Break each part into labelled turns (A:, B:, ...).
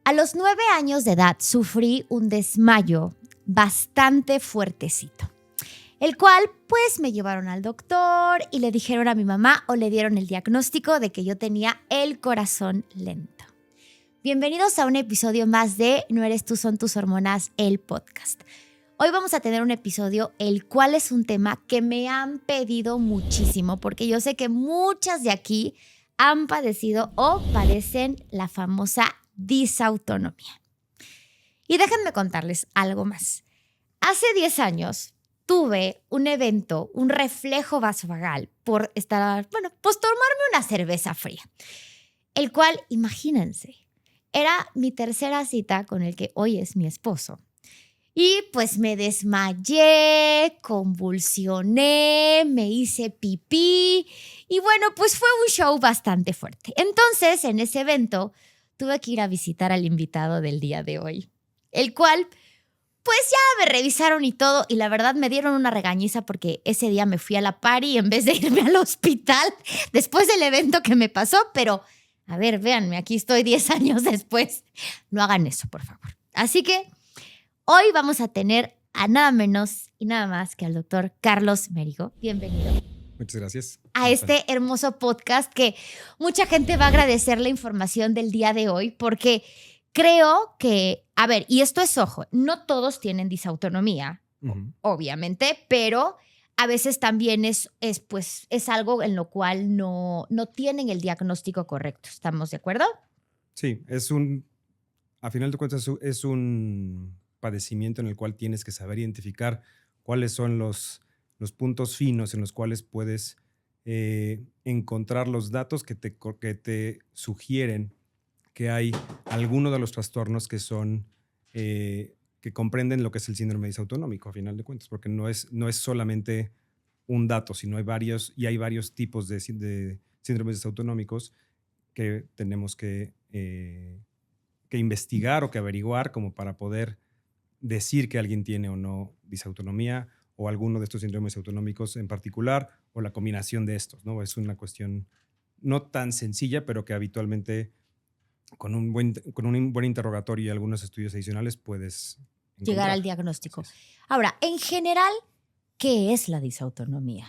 A: A los 9 años de edad sufrí un desmayo bastante fuertecito, el cual pues me llevaron al doctor y le dijeron a mi mamá o le dieron el diagnóstico de que yo tenía el corazón lento. Bienvenidos a un episodio más de No eres tú, son tus hormonas, el podcast. Hoy vamos a tener un episodio el cual es un tema que me han pedido muchísimo porque yo sé que muchas de aquí han padecido o padecen la famosa disautonomía. Y déjenme contarles algo más. Hace 10 años tuve un evento, un reflejo vasovagal por tomarme una cerveza fría, el cual, imagínense, era mi tercera cita con el que hoy es mi esposo. Y pues me desmayé, convulsioné, me hice pipí y bueno, pues fue un show bastante fuerte. Entonces, en ese evento, tuve que ir a visitar al invitado del día de hoy, el cual, pues ya me revisaron y todo y la verdad me dieron una regañiza porque ese día me fui a la party en vez de irme al hospital después del evento que me pasó, pero a ver, véanme, aquí estoy 10 años después. No hagan eso, por favor. Así que hoy vamos a tener a nada menos y nada más que al doctor Carlos Mérigo. Bienvenido.
B: Muchas gracias.
A: A este hermoso podcast que mucha gente va a agradecer la información del día de hoy porque creo que, a ver, y esto es ojo, no todos tienen disautonomía, obviamente, pero a veces también es algo en lo cual no tienen el diagnóstico correcto. ¿Estamos de acuerdo?
B: Sí, a final de cuentas, es un padecimiento en el cual tienes que saber identificar cuáles son los puntos finos en los cuales puedes encontrar los datos que te sugieren que hay alguno de los trastornos que son que comprenden lo que es el síndrome disautonómico, a final de cuentas, porque no es solamente un dato, sino hay varios tipos de síndromes disautonómicos que tenemos que investigar o que averiguar como para poder decir que alguien tiene o no disautonomía o alguno de estos síndromes autonómicos en particular o la combinación de estos, ¿no? Es una cuestión no tan sencilla, pero que habitualmente con un buen interrogatorio y algunos estudios adicionales puedes
A: llegar al diagnóstico. Ahora, en general, ¿qué es la disautonomía?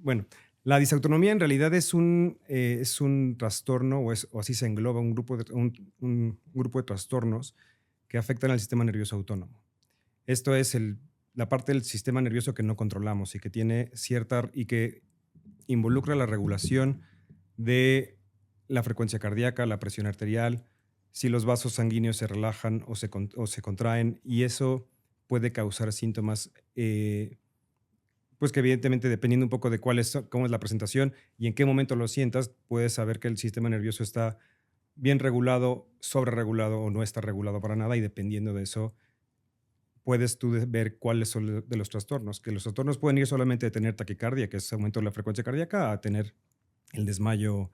B: Bueno, la disautonomía en realidad es un trastorno o así se engloba un grupo de trastornos que afectan al sistema nervioso autónomo. Esto es la parte del sistema nervioso que no controlamos y que tiene y que involucra la regulación de la frecuencia cardíaca, la presión arterial, si los vasos sanguíneos se relajan o se contraen, y eso puede causar síntomas pues que evidentemente dependiendo un poco de cómo es la presentación y en qué momento lo sientas, puedes saber que el sistema nervioso está bien regulado, sobreregulado o no está regulado para nada, y dependiendo de eso puedes tú ver cuáles son de los trastornos. Que los trastornos pueden ir solamente de tener taquicardia, que es aumento de la frecuencia cardíaca, a tener el desmayo,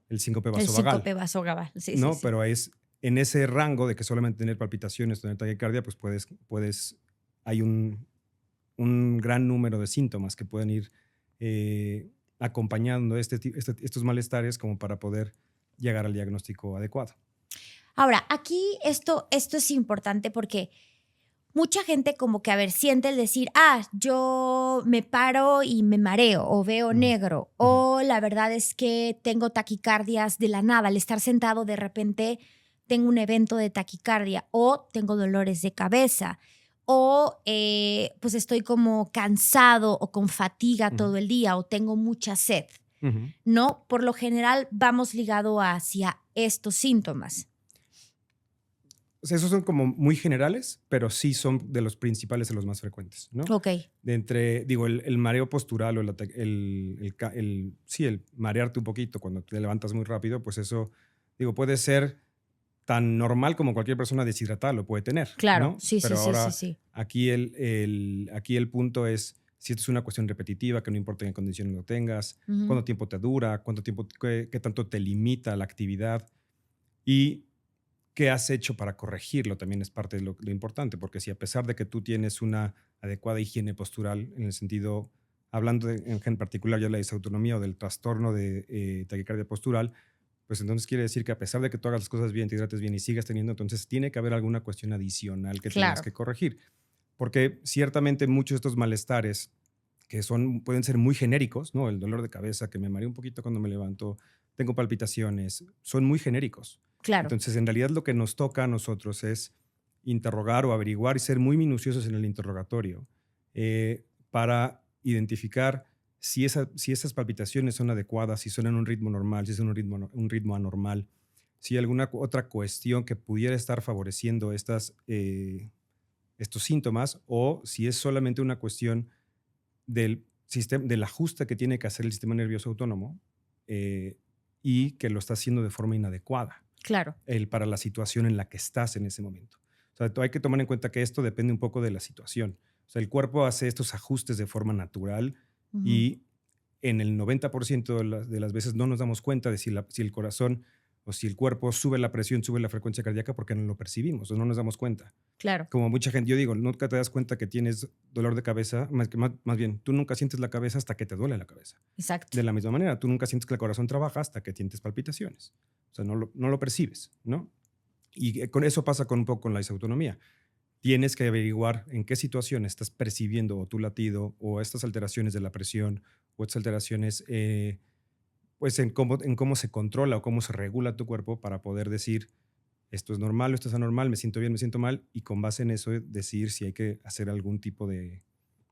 B: el síncope vasovagal.
A: El síncope vasovagal, sí,
B: ¿no?
A: sí.
B: Pero es en ese rango de que solamente tener palpitaciones, tener taquicardia, pues hay un gran número de síntomas que pueden ir acompañando estos malestares como para poder llegar al diagnóstico adecuado.
A: Ahora, aquí esto es importante porque mucha gente como que, siente el decir, yo me paro y me mareo o veo negro, o la verdad es que tengo taquicardias de la nada, al estar sentado de repente tengo un evento de taquicardia o tengo dolores de cabeza o pues estoy como cansado o con fatiga todo el día o tengo mucha sed, ¿no? Por lo general vamos ligado hacia estos síntomas.
B: O sea, esos son como muy generales, pero sí son de los principales, de los más frecuentes, ¿no?
A: Ok.
B: El mareo postural o el marearte un poquito cuando te levantas muy rápido, pues eso, puede ser tan normal como cualquier persona deshidratada lo puede tener.
A: Claro,
B: ¿no?
A: sí,
B: Pero
A: sí,
B: ahora,
A: sí.
B: Aquí el punto es si esto es una cuestión repetitiva, que no importa en qué condiciones lo tengas, cuánto tiempo te dura, qué tanto te limita la actividad y qué has hecho para corregirlo también es parte de lo importante, porque si a pesar de que tú tienes una adecuada higiene postural, en el sentido, hablando en particular ya de la disautonomía o del trastorno de taquicardia postural, pues entonces quiere decir que a pesar de que tú hagas las cosas bien, te hidrates bien y sigas teniendo, entonces tiene que haber alguna cuestión adicional que tengas
A: Claro.
B: que corregir. Porque ciertamente muchos de estos malestares pueden ser muy genéricos, ¿no? El dolor de cabeza, que me mareo un poquito cuando me levanto, tengo palpitaciones, son muy genéricos.
A: Claro.
B: Entonces, en realidad lo que nos toca a nosotros es interrogar o averiguar y ser muy minuciosos en el interrogatorio para identificar si esas palpitaciones son adecuadas, si son en un ritmo normal, si es en un ritmo anormal, si hay alguna otra cuestión que pudiera estar favoreciendo estos síntomas o si es solamente una cuestión del ajuste que tiene que hacer el sistema nervioso autónomo y que lo está haciendo de forma inadecuada
A: Claro.
B: para la situación en la que estás en ese momento. O sea, hay que tomar en cuenta que esto depende un poco de la situación. O sea, el cuerpo hace estos ajustes de forma natural y en el 90% de las veces no nos damos cuenta de si el corazón o si el cuerpo sube la presión, sube la frecuencia cardíaca porque no lo percibimos o no nos damos cuenta.
A: Claro.
B: Como mucha gente, yo digo, nunca te das cuenta que tienes dolor de cabeza, más bien, tú nunca sientes la cabeza hasta que te duele la cabeza.
A: Exacto.
B: De la misma manera, tú nunca sientes que el corazón trabaja hasta que sientes palpitaciones. O sea, no lo percibes, ¿no? Y con eso pasa un poco con la disautonomía. Tienes que averiguar en qué situación estás percibiendo o tu latido o estas alteraciones de la presión o estas alteraciones, pues en cómo se controla o cómo se regula tu cuerpo para poder decir esto es normal o esto es anormal, me siento bien, me siento mal, y con base en eso decidir si hay que hacer algún tipo de,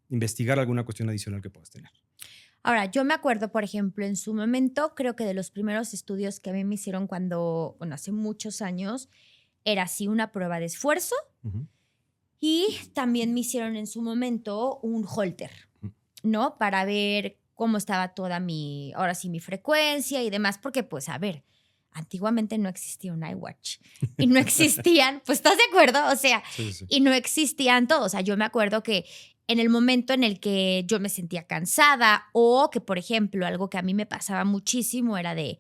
B: investigar alguna cuestión adicional que puedas tener.
A: Ahora, yo me acuerdo, por ejemplo, en su momento, creo que de los primeros estudios que a mí me hicieron hace muchos años, era así una prueba de esfuerzo y también me hicieron en su momento un Holter, ¿no? Para ver cómo estaba toda mi frecuencia y demás, porque pues, a ver, antiguamente no existía un iWatch y no existían, pues, ¿estás de acuerdo? O sea,
B: Sí.
A: y no existían todos. O sea, yo me acuerdo que en el momento en el que yo me sentía cansada o que, por ejemplo, algo que a mí me pasaba muchísimo era de,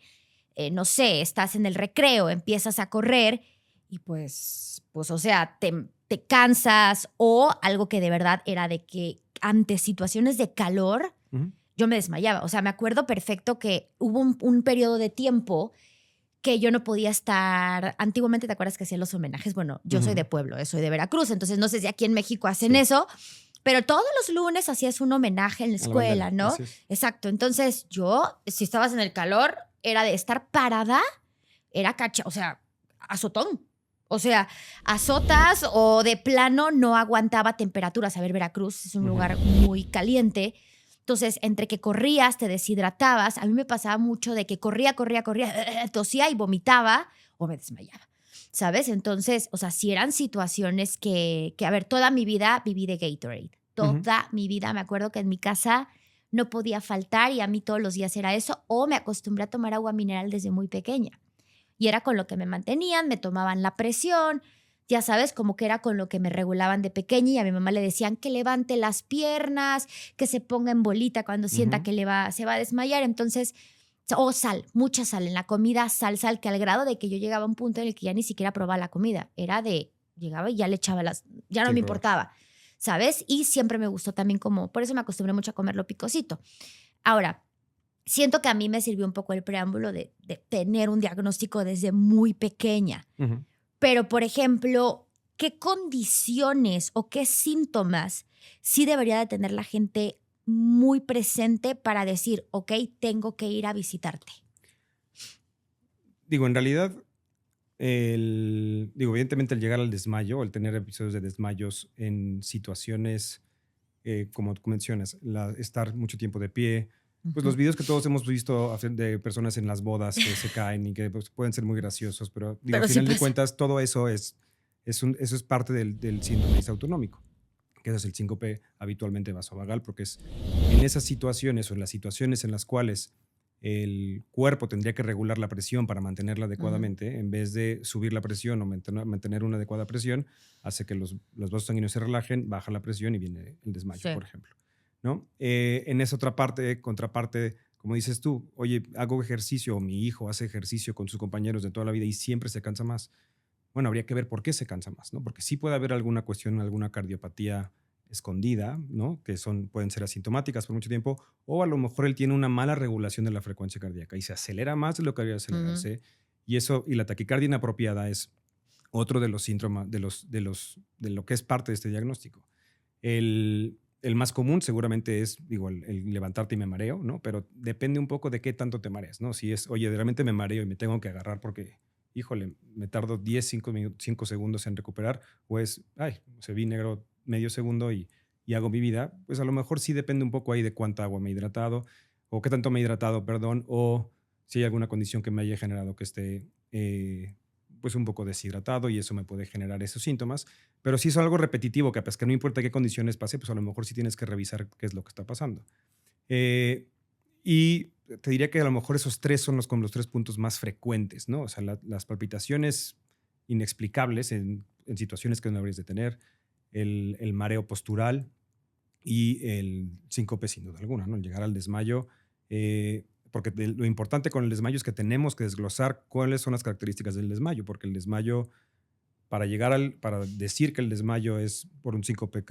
A: no sé, estás en el recreo, empiezas a correr y pues o sea, te cansas o algo que de verdad era de que ante situaciones de calor, yo me desmayaba. O sea, me acuerdo perfecto que hubo un periodo de tiempo que yo no podía estar. Antiguamente, ¿te acuerdas que hacían los homenajes? Bueno, yo soy de pueblo, soy de Veracruz, entonces no sé si aquí en México hacen eso, pero todos los lunes hacías un homenaje en la escuela, ¿no? Exacto. Entonces yo, si estabas en el calor, era de estar parada, era o sea, azotón. O sea, azotas o de plano no aguantaba temperaturas. A ver, Veracruz es un lugar muy caliente. Entonces, entre que corrías, te deshidratabas. A mí me pasaba mucho de que corría, tosía y vomitaba o me desmayaba, ¿sabes? Entonces, o sea, sí eran situaciones que a ver, toda mi vida viví de Gatorade. Toda mi vida. Me acuerdo que en mi casa no podía faltar y a mí todos los días era eso. O me acostumbré a tomar agua mineral desde muy pequeña. Y era con lo que me mantenían, me tomaban la presión, ya sabes, como que era con lo que me regulaban de pequeña y a mi mamá le decían que levante las piernas, que se ponga en bolita cuando sienta que se va a desmayar. Entonces, o sal, mucha sal en la comida, sal, que al grado de que yo llegaba a un punto en el que ya ni siquiera probaba la comida. Era de, llegaba y ya le echaba ya no me importaba, ¿sabes? Y siempre me gustó también por eso me acostumbré mucho a comerlo picosito. Ahora, siento que a mí me sirvió un poco el preámbulo de tener un diagnóstico desde muy pequeña. Pero, por ejemplo, ¿qué condiciones o qué síntomas sí debería de tener la gente muy presente para decir, ok, tengo que ir a visitarte?
B: Digo, en realidad, evidentemente el llegar al desmayo, el tener episodios de desmayos en situaciones, como tú mencionas, estar mucho tiempo de pie, pues los videos que todos hemos visto de personas en las bodas que se caen y que pues, pueden ser muy graciosos, pero al final de cuentas todo eso eso es parte del síndrome disautonómico, que es el síncope habitualmente vasovagal, porque es en esas situaciones o en las situaciones en las cuales el cuerpo tendría que regular la presión para mantenerla adecuadamente, en vez de subir la presión o mantener una adecuada presión, hace que los vasos sanguíneos se relajen, baja la presión y viene el desmayo, por ejemplo, ¿no? En esa contraparte, como dices tú, oye, hago ejercicio o mi hijo hace ejercicio con sus compañeros de toda la vida y siempre se cansa más. Bueno, habría que ver por qué se cansa más, ¿no? Porque sí puede haber alguna cuestión, alguna cardiopatía escondida, ¿no? Que pueden ser asintomáticas por mucho tiempo, o a lo mejor él tiene una mala regulación de la frecuencia cardíaca y se acelera más de lo que debería acelerarse. Y la taquicardia inapropiada es otro de los síntomas, de lo que es parte de este diagnóstico. El más común seguramente es, digo, el levantarte y me mareo, ¿no? Pero depende un poco de qué tanto te mareas, ¿no? Si es, oye, realmente me mareo y me tengo que agarrar porque, híjole, me tardo 5 segundos en recuperar, o es, ay, se vi negro medio segundo y hago mi vida, pues a lo mejor sí depende un poco ahí de cuánta agua me he hidratado, o qué tanto me he hidratado, perdón, o si hay alguna condición que me haya generado que esté pues un poco deshidratado y eso me puede generar esos síntomas. Pero si es algo repetitivo, que pues que no importa qué condiciones pase, pues a lo mejor sí tienes que revisar qué es lo que está pasando. Y te diría que a lo mejor esos tres son como los 3 puntos más frecuentes, ¿no? O sea, las palpitaciones inexplicables en situaciones que no deberías de tener, el mareo postural y el síncope sin duda alguna, ¿no? El llegar al desmayo. Porque lo importante con el desmayo es que tenemos que desglosar cuáles son las características del desmayo, porque el desmayo, para decir que el desmayo es por un síncope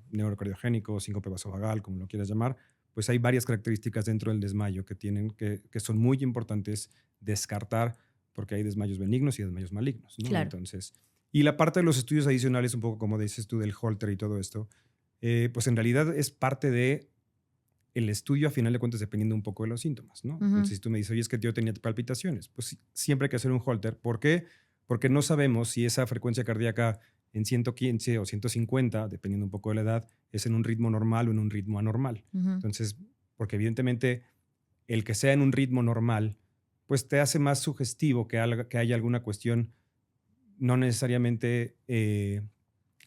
B: neurocardiogénico, síncope vasovagal, como lo quieras llamar, pues hay varias características dentro del desmayo que son muy importantes descartar, porque hay desmayos benignos y desmayos malignos, ¿no?
A: Claro.
B: Entonces, y la parte de los estudios adicionales, un poco como dices tú del Holter y todo esto, pues en realidad es parte de el estudio, a final de cuentas, dependiendo un poco de los síntomas, ¿no? Entonces, si tú me dices, oye, es que yo tenía palpitaciones, pues siempre hay que hacer un Holter. ¿Por qué? Porque no sabemos si esa frecuencia cardíaca en 115 o 150, dependiendo un poco de la edad, es en un ritmo normal o en un ritmo anormal. Entonces, porque evidentemente el que sea en un ritmo normal, pues te hace más sugestivo que haya alguna cuestión no necesariamente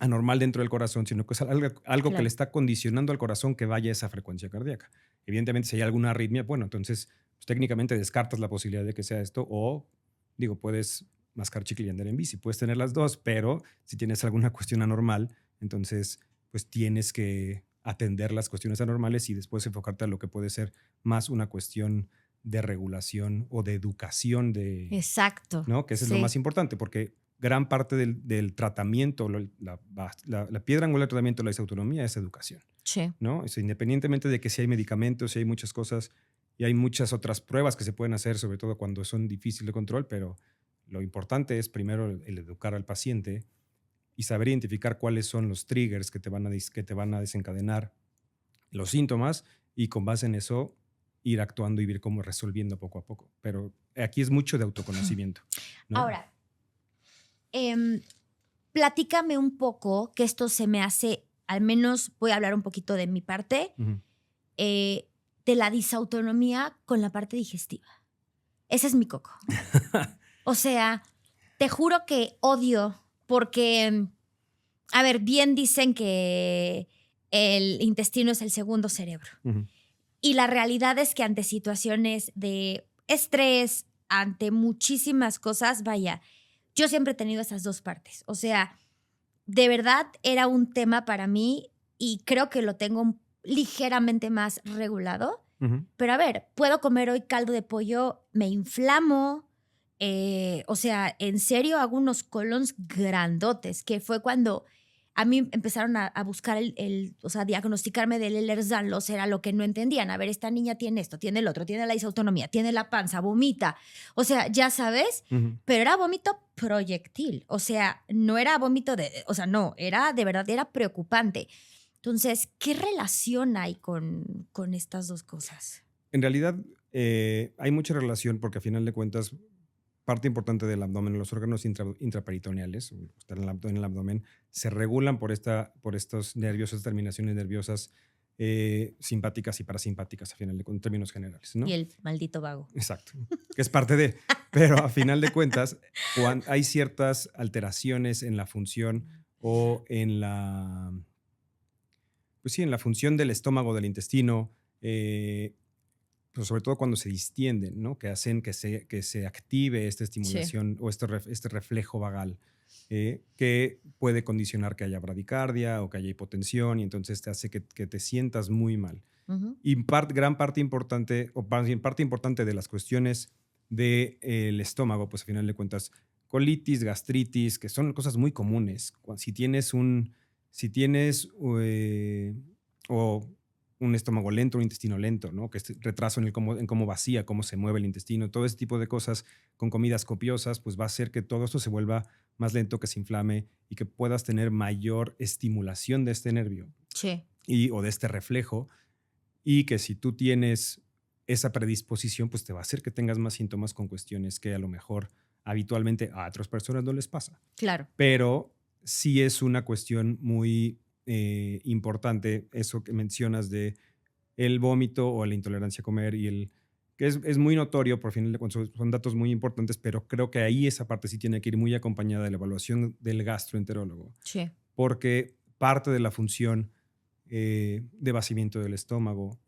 B: anormal dentro del corazón, sino que es algo
A: Claro.
B: que le está condicionando al corazón que vaya a esa frecuencia cardíaca. Evidentemente, si hay alguna arritmia, bueno, entonces pues, técnicamente descartas la posibilidad de que sea esto, o digo, puedes mascar chicle y andar en bici, puedes tener las dos, pero si tienes alguna cuestión anormal, entonces pues tienes que atender las cuestiones anormales y después enfocarte a lo que puede ser más una cuestión de regulación o de educación
A: Exacto.
B: ¿no? Que eso es lo más importante, porque gran parte del tratamiento, la piedra angular del tratamiento de la disautonomía es educación.
A: Sí.
B: ¿No? O sea, independientemente de que si hay medicamentos, si hay muchas cosas y hay muchas otras pruebas que se pueden hacer, sobre todo cuando son difíciles de control, pero lo importante es primero el educar al paciente y saber identificar cuáles son los triggers que te van a desencadenar los síntomas y con base en eso ir actuando y ir como resolviendo poco a poco. Pero aquí es mucho de autoconocimiento, ¿no?
A: Ahora, platícame un poco, que esto se me hace, al menos voy a hablar un poquito de mi parte, de la disautonomía con la parte digestiva. Ese es mi coco. O sea, te juro que odio porque, a ver, bien dicen que el intestino es el segundo cerebro. Y la realidad es que ante situaciones de estrés, ante muchísimas cosas, vaya, yo siempre he tenido esas dos partes. O sea, de verdad era un tema para mí y creo que lo tengo ligeramente más regulado. Pero a ver, puedo comer hoy caldo de pollo, me inflamo. O sea, en serio hago unos colons grandotes, que fue cuando a mí empezaron a buscar o sea, diagnosticarme del Ehlers-Danlos, era lo que no entendían. A ver, esta niña tiene esto, tiene el otro, tiene la disautonomía, tiene la panza, vomita. O sea, ya sabes, pero era vómito proyectil. O sea, no era vómito o sea, no, era de verdad, era preocupante. Entonces, ¿qué relación hay con estas dos cosas?
B: En realidad, hay mucha relación porque a final de cuentas, parte importante del abdomen, los órganos intraperitoneales, están en el abdomen, se regulan por estos nervios, estas terminaciones nerviosas simpáticas y parasimpáticas, a final en términos generales, ¿no?
A: Y el maldito vago.
B: Exacto, que es parte de. Pero a final de cuentas, cuando hay ciertas alteraciones en la función o en la, pues sí, en la función del estómago, del intestino, pero sobre todo cuando se distienden, ¿no? Que hacen que se active esta estimulación o este reflejo vagal, que puede condicionar que haya bradicardia o que haya hipotensión y entonces te hace que te sientas muy mal. Y gran parte importante, o parte importante de las cuestiones del estómago, pues a final de cuentas, colitis, gastritis, que son cosas muy comunes. Si tienes Si tienes o un estómago lento, un intestino lento, ¿no? Que es retraso en cómo vacía, cómo se mueve el intestino, todo ese tipo de cosas con comidas copiosas, pues va a hacer que todo esto se vuelva más lento, que se inflame y que puedas tener mayor estimulación de este nervio
A: Sí.
B: o de este reflejo, y que si tú tienes esa predisposición, pues te va a hacer que tengas más síntomas con cuestiones que a lo mejor habitualmente a otras personas no les pasa.
A: Claro.
B: Pero sí es una cuestión muy importante eso que mencionas de el vómito o la intolerancia a comer que es muy notorio, por fin son datos muy importantes, pero creo que ahí esa parte sí tiene que ir muy acompañada de la evaluación del gastroenterólogo.
A: Sí.
B: Porque parte de la función de vaciamiento del estómago,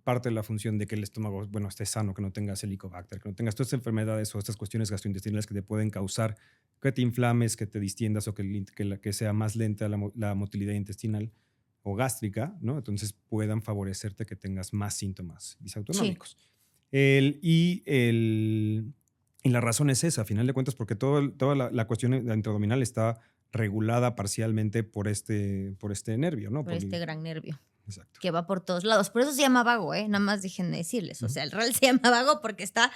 B: parte de la función de que el estómago, bueno, esté sano, que no tengas helicobacter, que no tengas todas estas enfermedades o estas cuestiones gastrointestinales que te pueden causar que te inflames, que te distiendas o que sea más lenta la motilidad intestinal o gástrica, ¿no? Entonces puedan favorecerte que tengas más síntomas disautonómicos.
A: Sí.
B: Y la razón es esa, a final de cuentas, porque toda la cuestión intraabdominal está regulada parcialmente por este nervio, ¿no?
A: Por este gran nervio.
B: Exacto.
A: Que va por todos lados. Por eso se llama vago, ¿eh? Nada más déjenme decirles. O sea, el real se llama vago porque está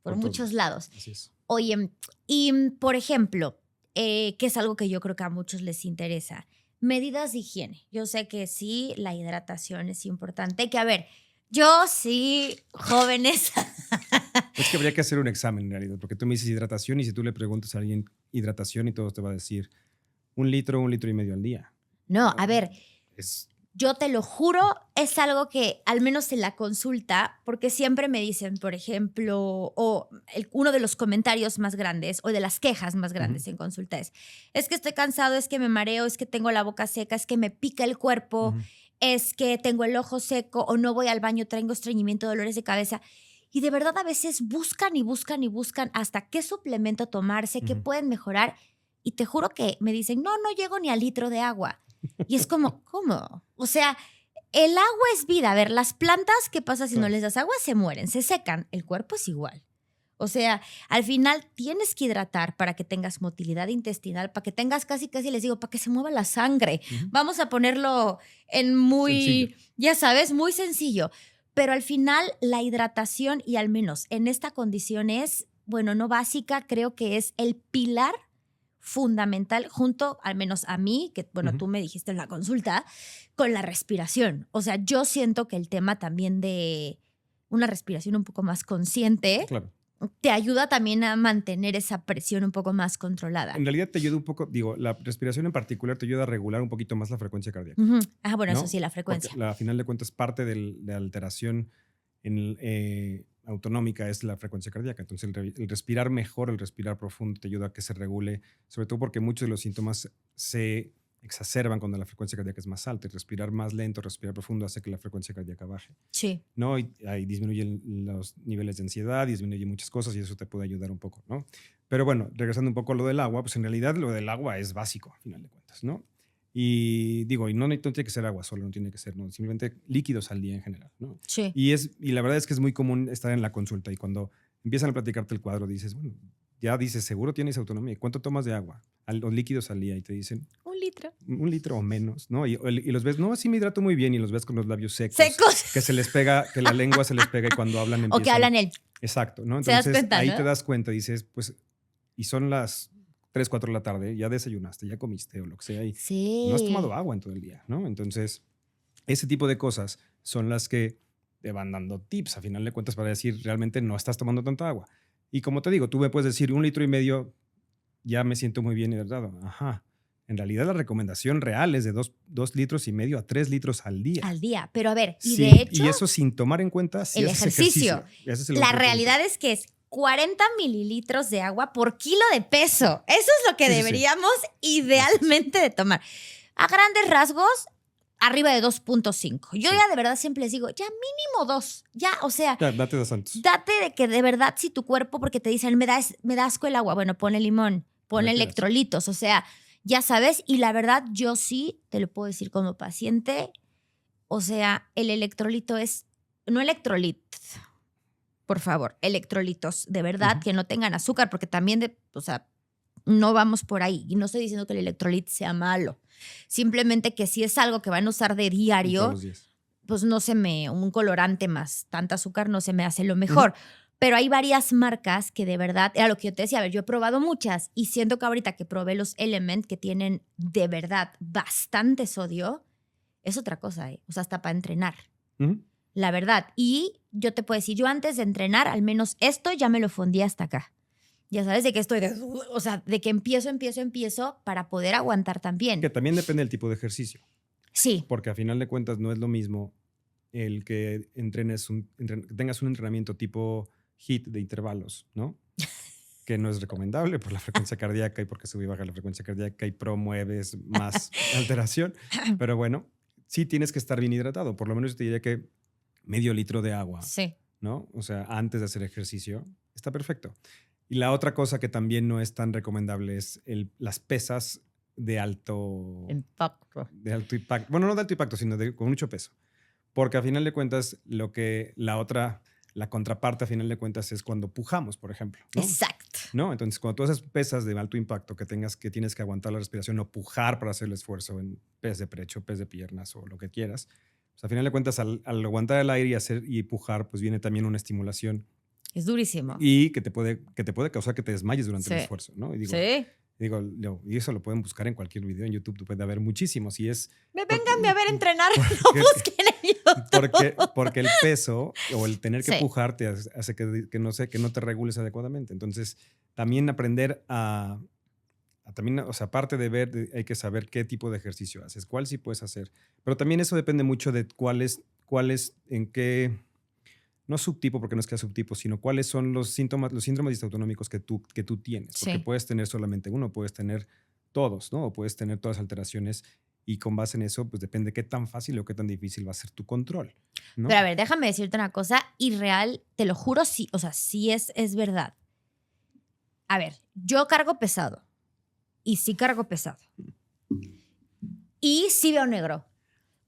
A: por muchos lados.
B: Así es.
A: Oye, y por ejemplo, que es algo que yo creo que a muchos les interesa, medidas de higiene. Yo sé que sí, la hidratación es importante. Que a ver, yo sí, jóvenes.
B: Es que habría que hacer un examen en realidad, porque tú me dices hidratación y si tú le preguntas a alguien hidratación y todos te va a decir 1 litro, 1,5 litros al día.
A: No, a ver.
B: Es
A: Yo te lo juro, es algo que al menos en la consulta, porque siempre me dicen, por ejemplo, uno de los comentarios más grandes o de las quejas más grandes en consulta es que estoy cansado, es que me mareo, es que tengo la boca seca, es que me pica el cuerpo, es que tengo el ojo seco o no voy al baño, tengo estreñimiento, dolores de cabeza. Y de verdad a veces buscan y buscan y buscan hasta qué suplemento tomarse, qué pueden mejorar. Y te juro que me dicen, no llego ni al litro de agua. Y es como, ¿cómo? O sea, el agua es vida. A ver, las plantas, ¿qué pasa si no les das agua? Se mueren, se secan. El cuerpo es igual. O sea, al final tienes que hidratar para que tengas motilidad intestinal, para que tengas casi, les digo, para que se mueva la sangre. Vamos a ponerlo en muy, sencillo. Ya sabes, muy sencillo. Pero al final la hidratación, y al menos en esta condición es, bueno, no básica, creo que es el pilar fundamental junto, al menos a mí, que bueno, tú me dijiste en la consulta, con la respiración. O sea, yo siento que el tema también de una respiración un poco más consciente te ayuda también a mantener esa presión un poco más controlada.
B: En realidad te ayuda un poco, digo, la respiración en particular te ayuda a regular un poquito más la frecuencia cardíaca.
A: Ah, bueno,
B: ¿no?
A: Eso sí, la frecuencia.
B: Porque a final de cuentas parte de la alteración autonómica es la frecuencia cardíaca. Entonces el respirar mejor, el respirar profundo te ayuda a que se regule, sobre todo porque muchos de los síntomas se exacerban cuando la frecuencia cardíaca es más alta. Y respirar más lento, respirar profundo hace que la frecuencia cardíaca baje.
A: Sí.
B: ¿No? Y ahí disminuyen los niveles de ansiedad, disminuyen muchas cosas y eso te puede ayudar un poco, ¿no? Pero bueno, regresando un poco a lo del agua, pues en realidad lo del agua es básico, a final de cuentas, ¿no? Y digo, no tiene que ser agua solo, no tiene que ser, ¿no? Simplemente líquidos al día en general, ¿no?
A: Sí.
B: Y la verdad es que es muy común estar en la consulta y cuando empiezan a platicarte el cuadro dices, bueno, ya dices, seguro tienes autonomía. ¿Cuánto tomas de agua? Los líquidos al día y te dicen
A: 1 litro.
B: 1 litro o menos, ¿no? Y los ves, no, sí me hidrato muy bien y los ves con los labios secos.
A: Secos.
B: Que se les pega, que la lengua se les pega y cuando hablan empiezan.
A: O que hablan él.
B: Exacto, ¿no? Entonces
A: cuenta,
B: ahí
A: ¿no?
B: te das cuenta, dices, pues, y son las 3, 4 de la tarde, ya desayunaste, ya comiste o lo que sea y
A: sí.
B: no has tomado agua en todo el día, ¿no? Entonces, ese tipo de cosas son las que te van dando tips, a final de cuentas, para decir, realmente no estás tomando tanta agua. Y como te digo, tú me puedes decir 1,5 litros, ya me siento muy bien hidratado. Ajá. En realidad la recomendación real es de 2,5 litros a 3 litros al día.
A: Al día. Pero a ver, y
B: sí,
A: de hecho...
B: Y eso sin tomar en cuenta si
A: el ejercicio. La realidad es que es 40 mililitros de agua por kilo de peso. Eso es lo que deberíamos idealmente de tomar. A grandes rasgos, arriba de 2.5. Yo ya de verdad siempre les digo, ya mínimo 2. Ya, o sea...
B: Ya, date 2 santos.
A: Date de que de verdad si tu cuerpo, porque te dicen, me da asco el agua, bueno, ponle limón, ponle electrolitos, o sea, ya sabes. Y la verdad, yo sí te lo puedo decir como paciente, o sea, el electrolito es... No electrolit, por favor, electrolitos, de verdad, que no tengan azúcar, porque también, o sea, no vamos por ahí. Y no estoy diciendo que el electrolit sea malo. Simplemente que si es algo que van a usar de
B: Todos
A: diario,
B: los días.
A: pues un colorante más tanta azúcar no se me hace lo mejor. Pero hay varias marcas que de verdad, era lo que yo te decía, a ver, yo he probado muchas y siento que ahorita que probé los Element que tienen de verdad bastante sodio, es otra cosa, ¿eh? O sea, hasta para entrenar. La verdad. Y yo te puedo decir, yo antes de entrenar, al menos esto ya me lo fundí hasta acá. Ya sabes, de que estoy, o sea, de que empiezo para poder aguantar también.
B: Que también depende del tipo de ejercicio.
A: Sí.
B: Porque a final de cuentas no es lo mismo el que tengas un entrenamiento tipo HIIT de intervalos, ¿no? Que no es recomendable por la frecuencia cardíaca y porque sube y baja la frecuencia cardíaca y promueves más alteración. Pero bueno, sí tienes que estar bien hidratado. Por lo menos yo te diría que medio litro de agua,
A: Sí.
B: ¿no? O sea, antes de hacer ejercicio, está perfecto. Y la otra cosa que también no es tan recomendable es las pesas de alto
A: impacto.
B: Bueno, no de alto impacto, sino con mucho peso. Porque a final de cuentas, la contraparte a final de cuentas es cuando pujamos, por ejemplo, ¿no?
A: Exacto.
B: ¿No? Entonces, cuando tú haces pesas de alto impacto que tienes que aguantar la respiración o pujar para hacer el esfuerzo en pes de pecho, pes de piernas o lo que quieras, pues a final de cuentas, al aguantar el aire y pujar, pues viene también una estimulación.
A: Es durísimo.
B: Y que te puede causar que te desmayes durante el esfuerzo, ¿no? Y y eso lo pueden buscar en cualquier video en YouTube, tú puedes ver muchísimos y es...
A: Vénganme a ver entrenar, no busquen en YouTube.
B: Porque el peso o el tener que
A: Sí.
B: pujar te hace que no te regules adecuadamente. Entonces, también aprender también, o sea, aparte de ver, hay que saber qué tipo de ejercicio haces, cuál sí puedes hacer. Pero también eso depende mucho de en qué... No subtipo, porque no es que sea subtipo, sino cuáles son los síndromes disautonómicos que tú tienes. Porque
A: Sí.
B: puedes tener solamente uno, puedes tener todos, ¿no? O puedes tener todas las alteraciones y con base en eso, pues depende qué tan fácil o qué tan difícil va a ser tu control, ¿no?
A: Pero a ver, déjame decirte una cosa irreal, te lo juro, sí, o sea, sí es verdad. A ver, yo cargo pesado y sí cargo pesado. Y sí veo negro.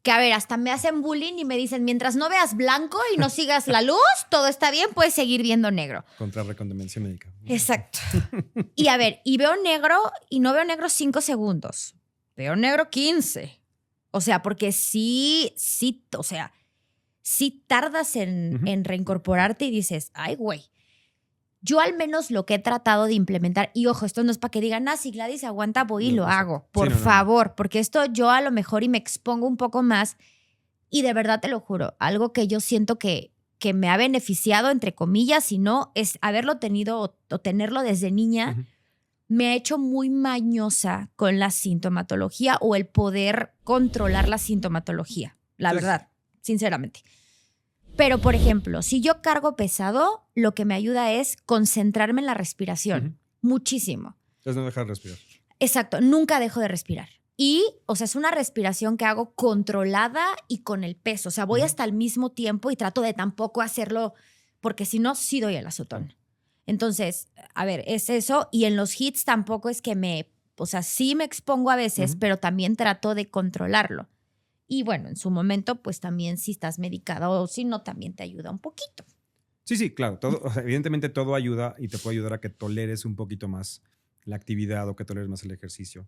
A: Que a ver, hasta me hacen bullying y me dicen, mientras no veas blanco y no sigas la luz, todo está bien, puedes seguir viendo negro.
B: Contra recomendación médica.
A: Exacto. Y a ver, y veo negro y no veo negro 5 segundos. Veo negro 15. O sea, porque sí, o sea, sí tardas en reincorporarte y dices, ay, güey. Yo al menos lo que he tratado de implementar, y ojo, esto no es para que digan, si Gladys aguanta, voy y lo hago. Por favor, porque esto yo a lo mejor y me expongo un poco más y de verdad te lo juro, algo que yo siento que me ha beneficiado, entre comillas, si no, es haberlo tenido o tenerlo desde niña, me ha hecho muy mañosa con la sintomatología o el poder controlar la sintomatología, la verdad, sinceramente. Pero, por ejemplo, si yo cargo pesado, lo que me ayuda es concentrarme en la respiración. Muchísimo.
B: Es no dejar de respirar.
A: Exacto. Nunca dejo de respirar. Y, o sea, es una respiración que hago controlada y con el peso. O sea, voy hasta el mismo tiempo y trato de tampoco hacerlo, porque si no, sí doy el azotón. Entonces, a ver, es eso. Y en los hits tampoco es que o sea, sí me expongo a veces, pero también trato de controlarlo. Y bueno, en su momento, pues también si estás medicada o si no, también te ayuda un poquito.
B: Sí, claro. O sea, evidentemente todo ayuda y te puede ayudar a que toleres un poquito más la actividad o que toleres más el ejercicio.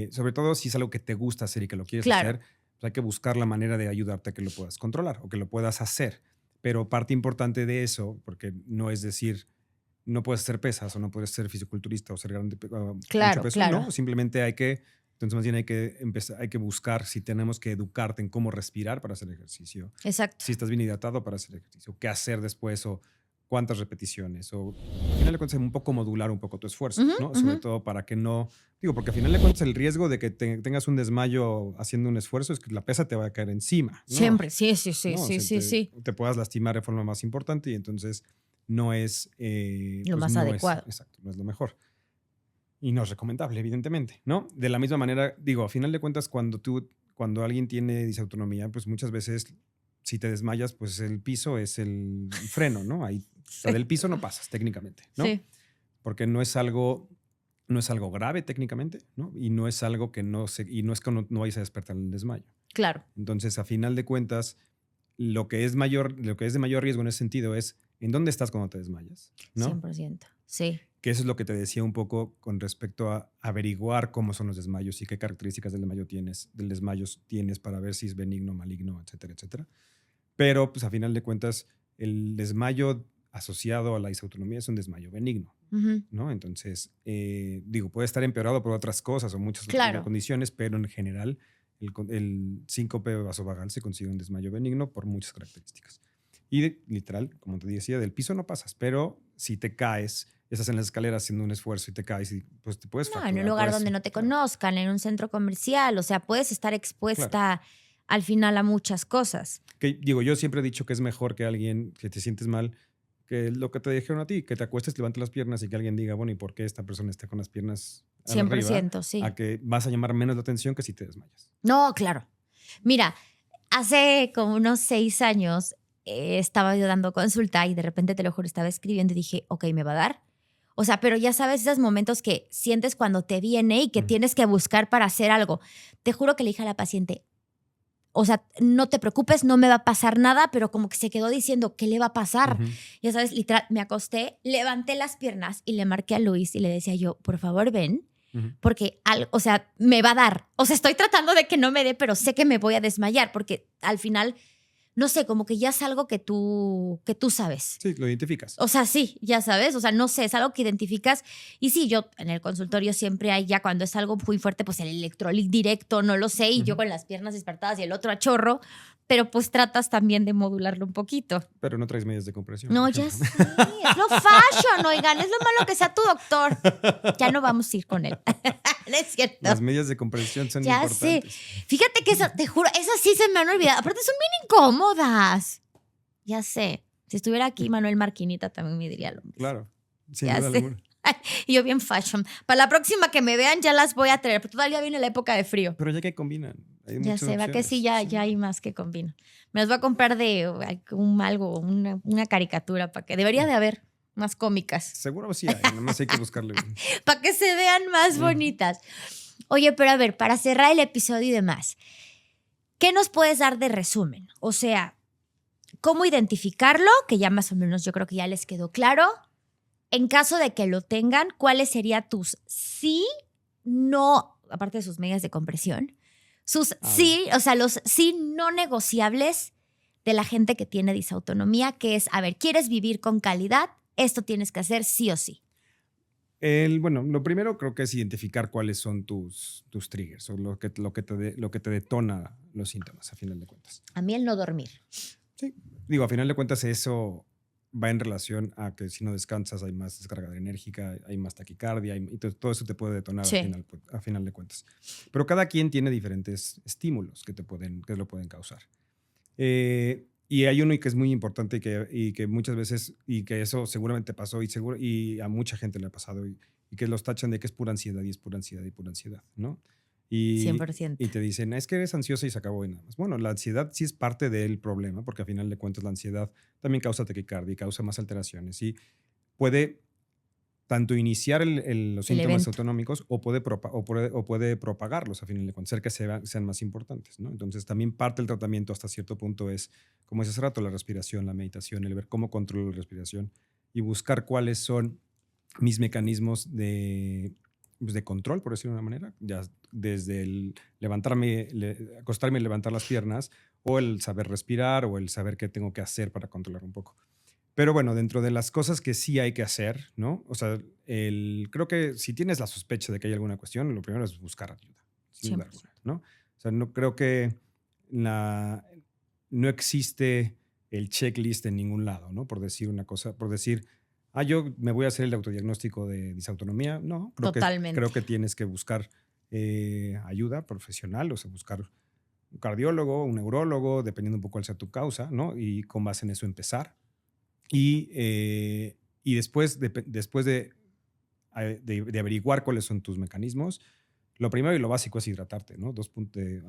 B: Sobre todo si es algo que te gusta hacer y que lo quieres hacer, pues hay que buscar la manera de ayudarte a que lo puedas controlar o que lo puedas hacer. Pero parte importante de eso, porque no es decir, no puedes hacer pesas o no puedes ser fisiculturista o ser grande, mucho peso, no, simplemente entonces más bien hay que buscar si tenemos que educarte en cómo respirar para hacer ejercicio.
A: Exacto.
B: Si estás bien hidratado para hacer ejercicio, qué hacer después o cuántas repeticiones o al final de cuentas un poco modular un poco tu esfuerzo, ¿no? Sobre todo para que no, porque al final de cuentas el riesgo de que tengas un desmayo haciendo un esfuerzo es que la pesa te va a caer encima, ¿no?
A: Siempre, sí.
B: ¿No? Te puedas lastimar de forma más importante y entonces no es
A: lo más adecuado.
B: Exacto, no es lo mejor. Y no es recomendable, evidentemente, ¿no? De la misma manera, a final de cuentas, cuando alguien tiene disautonomía, pues muchas veces, si te desmayas, pues el piso es el freno, ¿no? Ahí, del piso no pasas técnicamente, ¿no?
A: Sí.
B: Porque no es algo grave técnicamente, ¿no? Y no es algo que no es que no vayas a despertar en el desmayo.
A: Claro.
B: Entonces, a final de cuentas, lo que es de mayor riesgo en ese sentido es en dónde estás cuando te desmayas, ¿no?
A: 100%, sí.
B: Que eso es lo que te decía un poco con respecto a averiguar cómo son los desmayos y qué características del desmayo tienes para ver si es benigno, maligno, etcétera, etcétera. Pero, pues, a final de cuentas, el desmayo asociado a la disautonomía es un desmayo benigno, ¿no? Entonces, digo, puede estar empeorado por otras cosas o muchas otras condiciones, pero en general el síncope vasovagal se considera un desmayo benigno por muchas características. Y literal, como te decía, del piso no pasas, pero si te caes, estás en las escaleras haciendo un esfuerzo y te caes y pues te puedes fracturar.
A: En un lugar donde no te conozcan, en un centro comercial, o sea, puedes estar expuesta al final a muchas cosas.
B: Que, digo, yo siempre he dicho que es mejor que alguien que te sientes mal, que lo que te dijeron a ti, que te acuestes, levantes las piernas y que alguien diga, bueno, ¿y por qué esta persona está con las piernas
A: 100%,
B: arriba?
A: sí.
B: A que vas a llamar menos la atención que si te desmayas.
A: No, claro. Mira, hace como unos 6 años estaba yo dando consulta y de repente, te lo juro, estaba escribiendo y dije, ok, me va a dar. O sea, pero ya sabes, esos momentos que sientes cuando te viene y que tienes que buscar para hacer algo. Te juro que le dije a la paciente, o sea, no te preocupes, no me va a pasar nada, pero como que se quedó diciendo, ¿qué le va a pasar? Ya sabes, literal, me acosté, levanté las piernas y le marqué a Luis y le decía yo, por favor, ven, porque, o sea, me va a dar. O sea, estoy tratando de que no me dé, pero sé que me voy a desmayar, porque al final, no sé, como que ya es algo que tú sabes.
B: Sí, lo identificas.
A: O sea, sí, ya sabes, o sea, no sé, es algo que identificas. Y sí, yo en el consultorio siempre hay ya cuando es algo muy fuerte, pues el electrolit directo, no lo sé, y yo con las piernas despertadas y el otro a chorro, pero pues tratas también de modularlo un poquito.
B: Pero no traes medias de compresión.
A: No, ya sé, es lo fashion, oigan, es lo malo que sea tu doctor. Ya no vamos a ir con él. No es cierto.
B: Las medias de compresión son
A: ya
B: importantes.
A: Sé. Fíjate que esas, te juro, esas sí se me han olvidado. Aparte son bien incómodas. Ya sé. Si estuviera aquí Manuel Marquinita también me diría lo mismo.
B: Claro, sin duda alguna.
A: Y yo bien fashion. Para la próxima que me vean ya las voy a traer, pero todavía viene la época de frío.
B: Pero ya que combinan. Hay
A: ya sé, va que sí, ya hay más que combinan. Me las voy a comprar de una caricatura para que debería de haber más cómicas.
B: Seguro sí hay, nomás hay que buscarle.
A: Para que se vean más bonitas. Oye, pero a ver, para cerrar el episodio y demás, ¿qué nos puedes dar de resumen? O sea, ¿cómo identificarlo? Que ya más o menos yo creo que ya les quedó claro. En caso de que lo tengan, ¿cuáles serían tus sí, no, aparte de sus medidas de compresión, sus sí, o sea, los sí no negociables de la gente que tiene disautonomía, que es, a ver, ¿quieres vivir con calidad? Esto tienes que hacer sí o sí.
B: Bueno, lo primero creo que es identificar cuáles son tus triggers o lo que te detona los síntomas, a final de cuentas.
A: A mí el no dormir.
B: Sí, digo, a final de cuentas eso va en relación a que si no descansas hay más descarga enérgica, hay más taquicardia y todo eso te puede detonar a final de cuentas. Pero cada quien tiene diferentes estímulos que lo pueden causar. Y hay uno que es muy importante y que muchas veces, y que eso seguramente pasó y a mucha gente le ha pasado y que los tachan de que es pura ansiedad y es pura ansiedad y pura ansiedad, ¿no?
A: 100%.
B: Y te dicen, es que eres ansiosa y se acabó y nada más. Bueno, la ansiedad sí es parte del problema porque al final de cuentas la ansiedad también causa taquicardia y causa más alteraciones y puede tanto iniciar los síntomas autonómicos o puede propagarlos a final de cuentas, hacer que sean más importantes, ¿no? Entonces también parte del tratamiento hasta cierto punto es, como decía hace rato, la respiración, la meditación, el ver cómo controlo la respiración y buscar cuáles son mis mecanismos de control, por decirlo de una manera, ya desde el acostarme y levantar las piernas, o el saber respirar, o el saber qué tengo que hacer para controlar un poco. Pero bueno, dentro de las cosas que sí hay que hacer, ¿no? O sea, creo que si tienes la sospecha de que hay alguna cuestión, lo primero es buscar ayuda, sin duda alguna, ¿no? O sea, no creo que no existe el checklist en ningún lado, ¿no? Por decir una cosa, yo me voy a hacer el autodiagnóstico de disautonomía. No, creo que tienes que buscar ayuda profesional, o sea, buscar un cardiólogo, un neurólogo, dependiendo un poco cuál sea tu causa, ¿no? Y con base en eso empezar. Y después de averiguar cuáles son tus mecanismos, lo primero y lo básico es hidratarte, ¿no?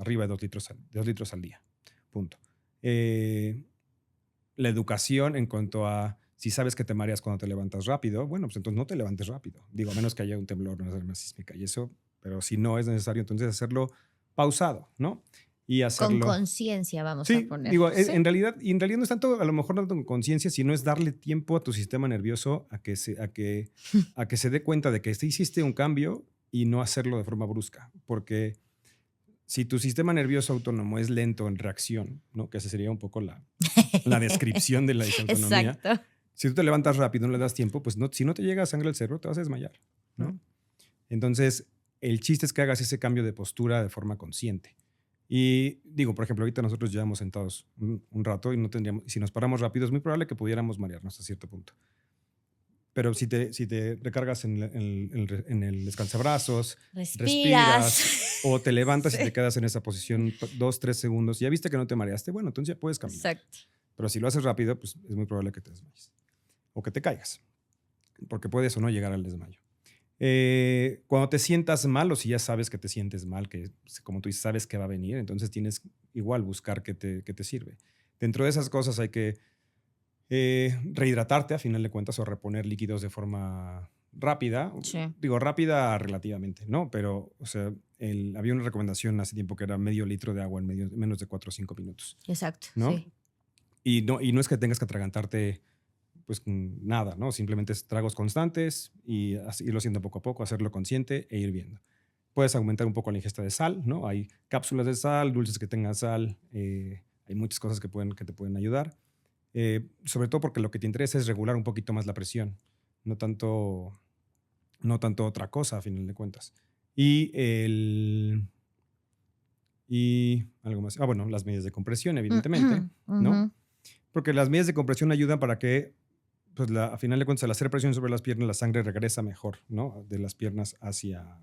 B: Arriba de 2 litros al día. Punto. La educación en cuanto a si sabes que te mareas cuando te levantas rápido, bueno, pues entonces no te levantes rápido. Digo, a menos que haya un temblor, una alarma sísmica y eso, pero si no es necesario, entonces hacerlo pausado, ¿no? y hacerlo.
A: Con conciencia, vamos
B: Sí,
A: a poner.
B: digo,
A: ¿Sí?
B: en realidad no es tanto, a lo mejor no tanto con conciencia, sino es darle tiempo a tu sistema nervioso a que se dé cuenta de que hiciste un cambio y no hacerlo de forma brusca. Porque si tu sistema nervioso autónomo es lento en reacción, ¿no? Que esa sería un poco la descripción de la disautonomía.
A: Exacto.
B: Si tú te levantas rápido, no le das tiempo, pues si no te llega sangre al cerebro, te vas a desmayar, ¿no? Entonces, el chiste es que hagas ese cambio de postura de forma consciente. Y digo, por ejemplo, ahorita nosotros llevamos sentados un rato y no tendríamos, si nos paramos rápido, es muy probable que pudiéramos marearnos hasta cierto punto. Pero si te recargas en el descansabrazos, respiras o te levantas y te quedas en esa posición 2, 3 segundos, ya viste que no te mareaste, bueno, entonces ya puedes caminar.
A: Exacto.
B: Pero si lo haces rápido, pues es muy probable que te desmayes o que te caigas, porque puedes o no llegar al desmayo. Cuando te sientas mal o si ya sabes que te sientes mal, que como tú dices, sabes que va a venir, entonces tienes igual buscar qué te sirve. Dentro de esas cosas hay que rehidratarte a final de cuentas o reponer líquidos de forma rápida.
A: Sí.
B: Digo, rápida relativamente, ¿no? Pero, o sea, había una recomendación hace tiempo que era medio litro de agua en menos de 4 o 5 minutos.
A: Exacto,
B: ¿no?
A: sí.
B: Y no es que tengas que atragantarte pues nada, ¿no? Simplemente es tragos constantes y irlo haciendo poco a poco, hacerlo consciente e ir viendo. Puedes aumentar un poco la ingesta de sal, ¿no? Hay cápsulas de sal, dulces que tengan sal, hay muchas cosas que te pueden ayudar. Sobre todo porque lo que te interesa es regular un poquito más la presión, no tanto otra cosa a final de cuentas. Y algo más. Bueno, las medidas de compresión, evidentemente, ¿no? Porque las medidas de compresión ayudan para que, pues a final de cuentas, al hacer presión sobre las piernas, la sangre regresa mejor, ¿no? De las piernas hacia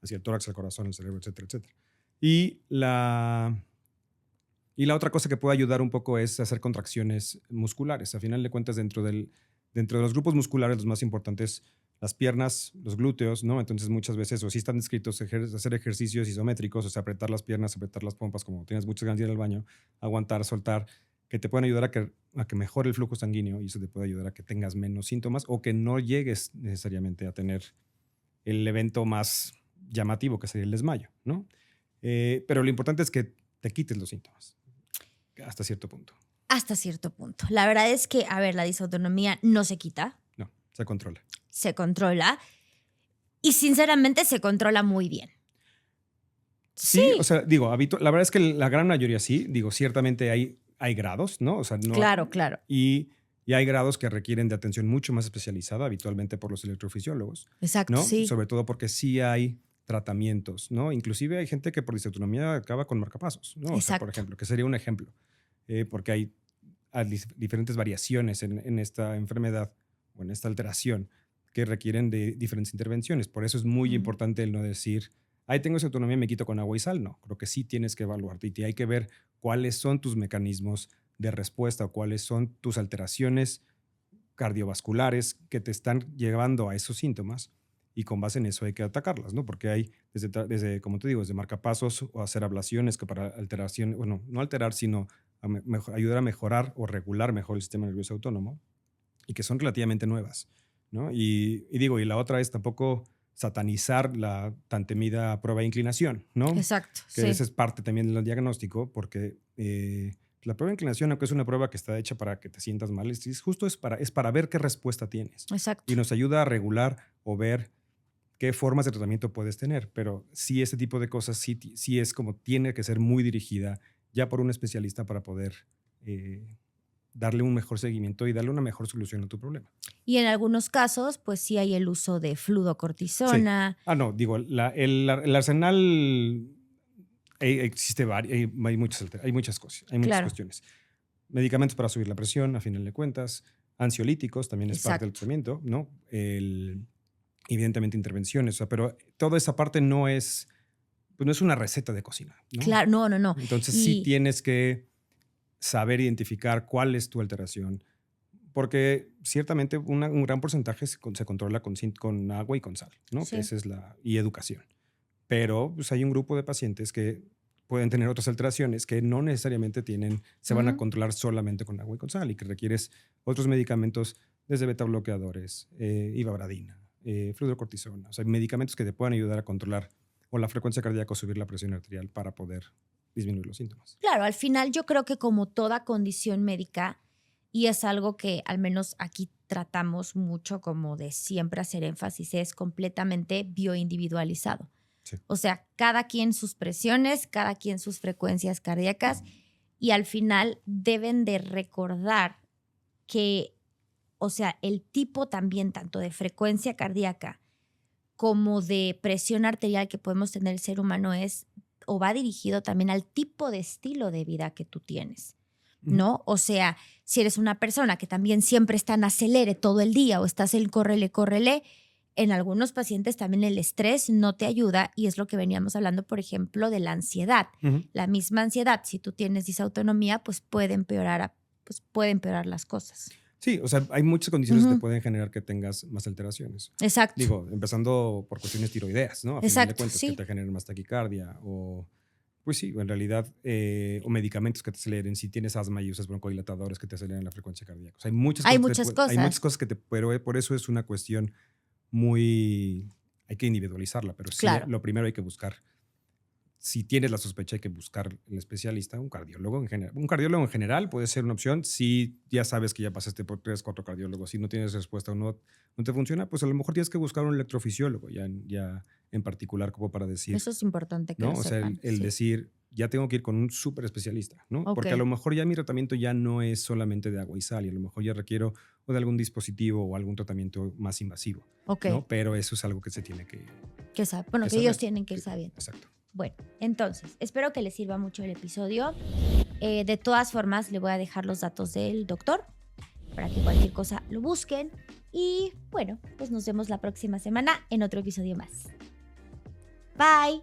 B: el tórax, el corazón, el cerebro, etcétera, etcétera. Y la otra cosa que puede ayudar un poco es hacer contracciones musculares. A final de cuentas, dentro de los grupos musculares, los más importantes, las piernas, los glúteos, ¿no? Entonces, muchas veces, o sí están descritos hacer ejercicios isométricos, o sea, apretar las piernas, apretar las pompas, como tienes muchas ganas de ir al baño, aguantar, soltar, que te pueden ayudar a que mejore el flujo sanguíneo y eso te puede ayudar a que tengas menos síntomas o que no llegues necesariamente a tener el evento más llamativo, que sería el desmayo, ¿no? Pero lo importante es que te quites los síntomas hasta cierto punto.
A: Hasta cierto punto. La verdad es que, a ver, la disautonomía no se quita.
B: No, se controla.
A: Se controla y sinceramente se controla muy bien.
B: Sí, o sea, digo, la verdad es que la gran mayoría sí, digo, ciertamente hay grados, ¿no? O sea, no.
A: Claro.
B: Y hay grados que requieren de atención mucho más especializada, habitualmente por los electrofisiólogos.
A: Exacto,
B: ¿no?
A: sí.
B: Sobre todo porque sí hay tratamientos, ¿no? Inclusive hay gente que por disautonomía acaba con marcapasos, ¿no? O sea, por ejemplo, que sería un ejemplo, porque hay diferentes variaciones en esta enfermedad o en esta alteración que requieren de diferentes intervenciones. Por eso es muy importante el no decir, tengo esa autonomía, me quito con agua y sal. No, creo que sí tienes que evaluarte y hay que ver cuáles son tus mecanismos de respuesta o cuáles son tus alteraciones cardiovasculares que te están llevando a esos síntomas y con base en eso hay que atacarlas, ¿no? Porque hay desde como te digo, desde marcapasos o hacer ablaciones que para alteración, bueno, no alterar, sino ayudar a mejorar o regular mejor el sistema nervioso autónomo y que son relativamente nuevas, ¿no? Y la otra es tampoco satanizar la tan temida prueba de inclinación, ¿no?
A: Exacto,
B: que esa es parte también del diagnóstico, porque la prueba de inclinación, aunque es una prueba que está hecha para que te sientas mal, es para ver qué respuesta tienes.
A: Exacto.
B: Y nos ayuda a regular o ver qué formas de tratamiento puedes tener. Pero sí, ese tipo de cosas sí es como tiene que ser muy dirigida ya por un especialista para poder darle un mejor seguimiento y darle una mejor solución a tu problema.
A: Y en algunos casos, pues sí hay el uso de fluocortisona.
B: Sí. No, digo, el arsenal existe hay muchas cosas, hay muchas cuestiones. Medicamentos para subir la presión, a final de cuentas, ansiolíticos también es parte del tratamiento, ¿no? Evidentemente intervenciones, o sea, pero toda esa parte no es una receta de cocina, ¿no?
A: Claro, no.
B: Entonces sí tienes que saber identificar cuál es tu alteración, porque ciertamente un gran porcentaje se controla con agua y con sal, ¿no?
A: Sí.
B: Que esa es y educación. Pero pues, hay un grupo de pacientes que pueden tener otras alteraciones que no necesariamente se van a controlar solamente con agua y con sal y que requieres otros medicamentos desde beta bloqueadores, ivabradina, fluorocortisona. O sea, medicamentos que te puedan ayudar a controlar o la frecuencia cardíaca o subir la presión arterial para poder disminuir los síntomas.
A: Claro, al final yo creo que como toda condición médica, y es algo que al menos aquí tratamos mucho como de siempre hacer énfasis, es completamente bioindividualizado.
B: Sí.
A: O sea, cada quien sus presiones, cada quien sus frecuencias cardíacas y al final deben de recordar que, o sea, el tipo también tanto de frecuencia cardíaca como de presión arterial que podemos tener el ser humano es o va dirigido también al tipo de estilo de vida que tú tienes, ¿no? O sea, si eres una persona que también siempre está en acelere todo el día o estás en córrele, en algunos pacientes también el estrés no te ayuda y es lo que veníamos hablando, por ejemplo, de la ansiedad. La misma ansiedad, si tú tienes disautonomía, pues puede empeorar las cosas.
B: Sí, o sea, hay muchas condiciones que te pueden generar que tengas más alteraciones.
A: Exacto.
B: Digo, empezando por cuestiones tiroideas, ¿no? A final de cuentas, que te generen más taquicardia o, pues sí, en realidad, o medicamentos que te aceleren. Si tienes asma y usas broncodilatadores que te aceleren la frecuencia cardíaca. O sea, hay muchas cosas. Hay muchas cosas que pero por eso es una cuestión hay que individualizarla, pero sí, lo primero hay que buscar. Si tienes la sospecha, hay que buscar el especialista, un cardiólogo en general. Un cardiólogo en general puede ser una opción. Si ya sabes que ya pasaste por 3, 4 cardiólogos, si no tienes respuesta o no te funciona, pues a lo mejor tienes que buscar un electrofisiólogo ya en particular como para decir.
A: Eso es importante que
B: ¿no?
A: lo sepan.
B: O sea, el decir, ya tengo que ir con un súper especialista, ¿no? Okay. Porque a lo mejor ya mi tratamiento ya no es solamente de agua y sal y a lo mejor ya requiero o de algún dispositivo o algún tratamiento más invasivo.
A: Okay.
B: ¿no? Pero eso es algo que se tiene que
A: ellos tienen que ir sabiendo.
B: Exacto.
A: Bueno, entonces, espero que les sirva mucho el episodio. De todas formas, le voy a dejar los datos del doctor para que cualquier cosa lo busquen. Y bueno, pues nos vemos la próxima semana en otro episodio más. Bye.